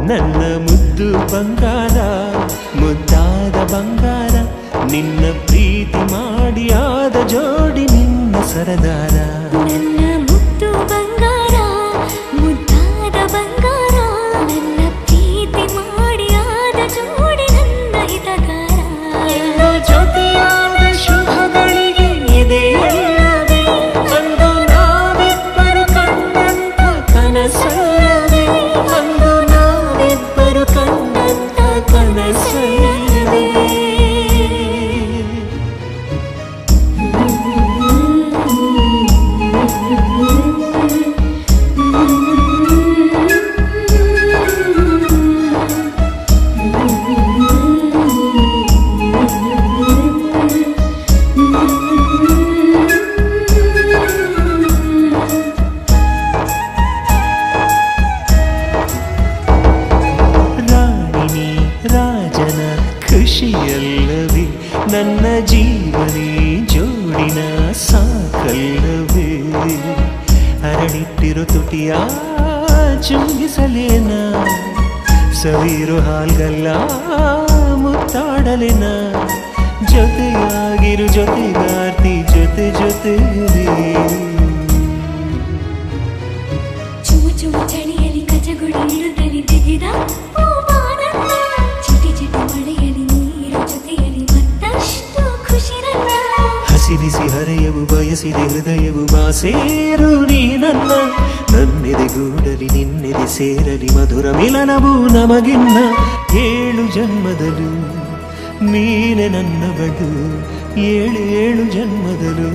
ನನ್ನ ಮುದ್ದು ಬಂಗಾರ ಮುದ್ದಾದ ಬಂಗಾರ ನಿನ್ನ ಪ್ರೀತಿ ಮಾಡಿ ಆದ ಜೋಡಿ ನಿನ್ನ ಸರದಾರ ನನ್ನ ಮುದ್ದು ಬಂಗಾರ ಮುದ್ದಾದ ಬಂಗಾರ ನನ್ನ ಪ್ರೀತಿ ಮಾಡಿ ಆದ ಜೋಡಿ ನನ್ನ ಹಿತಗಾರ ನಿನ್ನ ಜೊತೆಯಾದ ಶುಭಗಳಿಗೆ ಎದೆಯಲ್ಲವೇ ಅಂದು ನಾವಿಬ್ಬರು ಕಂಡಂತ ಕನಸಲ್ಲವೇ ಅಂದು ನಾವಿಬ್ಬರು ಕಂಡಂತ ಕನಸಲ್ಲವೇ ರಾಜನ ಖುಷಿಯಲ್ಲವೇ ನನ್ನ ಜೀವನೇ ಜೋಡಿನ ಸಾಕಲ್ಲವೇ ಅರಳಿಟ್ಟಿರು ತುಟಿಯ ಚುಂಬಿಸಲೇನ ಸವಿರು ಹಾಲ್ಗಲ್ಲ ಮುತ್ತಾಡಲೇನ ಜೊತೆಯಾಗಿರು ಜೊತೆಗಾರ್ತಿ ಜೊತೆ ಜೊತೆಲಿ ಚುಮು ಚುಮು ಚಳಿಯಲ್ಲಿ ಕಜಗುಡಿ ಇಳುತ್ತಲಿ ತೆಗೆದ ಚಿಟಿ ಚಿಟಿ ಮಳೆಯಲ್ಲಿ ನೀರು ಜೊತೆಯಲ್ಲಿ ಮತ್ತಷ್ಟು ಖುಷಿ ನನ್ನ ಹಸಿರಿಸಿ ಹರೆಯವು ಬಯಸಿದೆ ಹೃದಯವು ಬಾಸೇರು ನೀ ನನ್ನೆದೆ ಗೂಡಲಿ ನಿನ್ನೆದೆ ಸೇರಲಿ ಮಧುರ ಮಿಲನವು ನಮಗಿನ್ನ 7 ಜನ್ಮದಲು ನೀನೆ ನನ್ನವಳು 7 ಜನ್ಮದಲು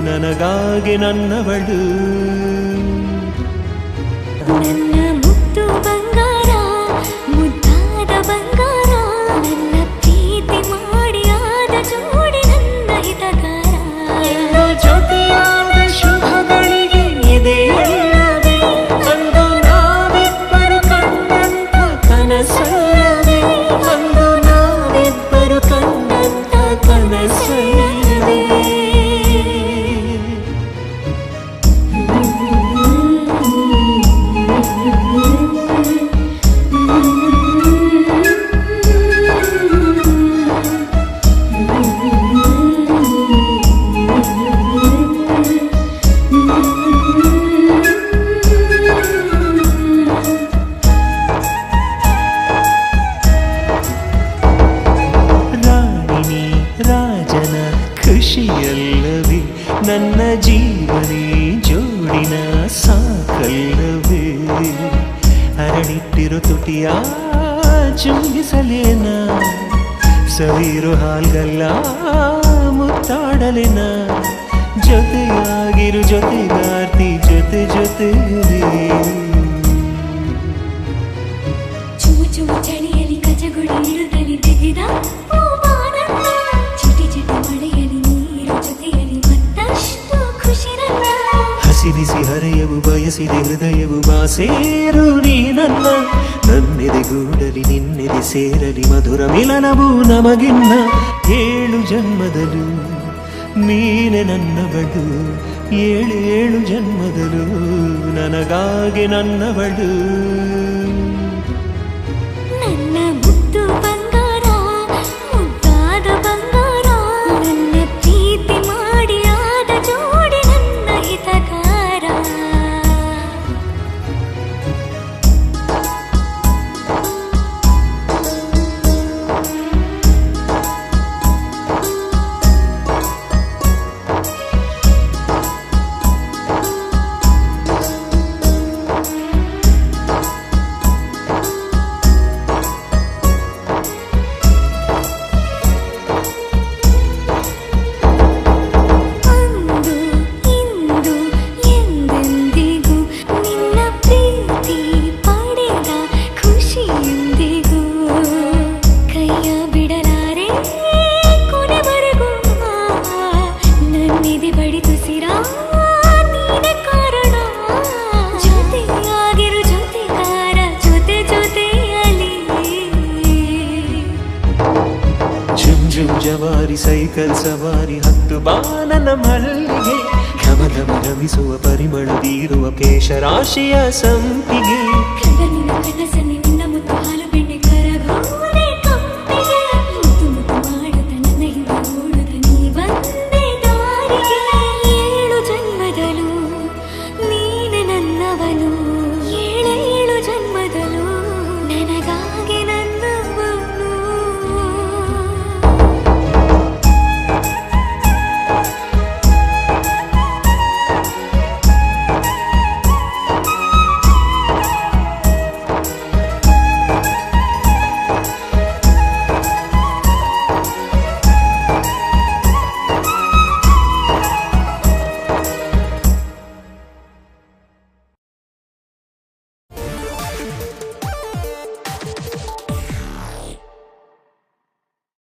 ನನಗಾಗಿ ನನ್ನವಳು ನನ್ನ ಮುದ್ದು ಬಂಗಾರ ಮುದ್ದಾದ ಬಂಗಾರ ನನ್ನ ಪ್ರೀತಿ ಮಾಡಿ ಆದ ಜೋಡಿ ನನ್ನ ಹಿತಗಾರ ಜೊತೆಯಾದ ಶುಭಗಳಿಗೆ ಎದೆಯಲ್ಲವೇ ಅಂದು ನಾವಿಬ್ಬರು ಕಂಡಂತ ಕನಸಲ್ಲವೇ ಅಂದು ನಾವಿಬ್ಬರು ಕಂಡಂತ ಕನಸಲ್ಲವೇ ರಾಜನ ಖುಷಿಯಲ್ಲವೇ ನನ್ನ ಜೀವನೇ ಜೋಡಿನ ಸಾಕಲ್ಲವೇ ಅರಳಿಟ್ಟಿರು ತುಟಿಯ ಚುಂಬಿಸಲೇನ ಸವಿರು ಹಾಲ್ಗಲ್ಲ ಮುತ್ತಾಡಲೇನ ಜೊತೆಯಾಗಿರು ಜೊತೆಗಾರ್ತಿ ಜೊತೆ ಜೊತೆಲಿ ಚುಮು ಚುಮು ಚಳಿಯಲ್ಲಿ ಕಜಗುಡಿ ಇಳುತ್ತಲಿ ತೆಗೆದ ಚಿಟಿ ಚಿಟಿ ಮಳೆಯಲ್ಲಿ ನೀರು ಜೊತೆಯಲ್ಲಿ ಮತ್ತಷ್ಟು ಖುಷಿ ನನ್ನ ಹಸಿರಿಸಿ ಹರೆಯವು ಬಯಸಿದೆ ಹೃದಯವು ಬಾಸೇರು ನೀ ನನ್ನೆದೆ ಗೂಡಲಿ ನಿನ್ನೆದೆ ಸೇರಲಿ ಮಧುರ ಮಿಲನವು ನಮಗಿನ್ನ 7 ಜನ್ಮದಲು ನೀನೆ ನನ್ನವಳು 7 ಜನ್ಮದಲು ನನಗಾಗಿ ನನ್ನವಳು ನನ್ನ ಮುದ್ದು ಬಂಗಾರ ಮುದ್ದಾದ ಬಂಗಾರ ನನ್ನ ಪ್ರೀತಿ ಮಾಡಿ ಆದ ಜೋಡಿ ನನ್ನ ಹಿತಗಾರ ಜವಾರಿ ಸೈಕಲ್ ಸವಾರಿ ಹತ್ತು ಬಾನನ ಮಲ್ಲಿಗೆ ಘಮಘಮ ಘಮಿಸುವ ಪರಿಮಳ ಬೀರುವ ಕೇಶರಾಶಿಯ ಸಂಪಿಗೆ ಕಡಲಿನ ಕನಸ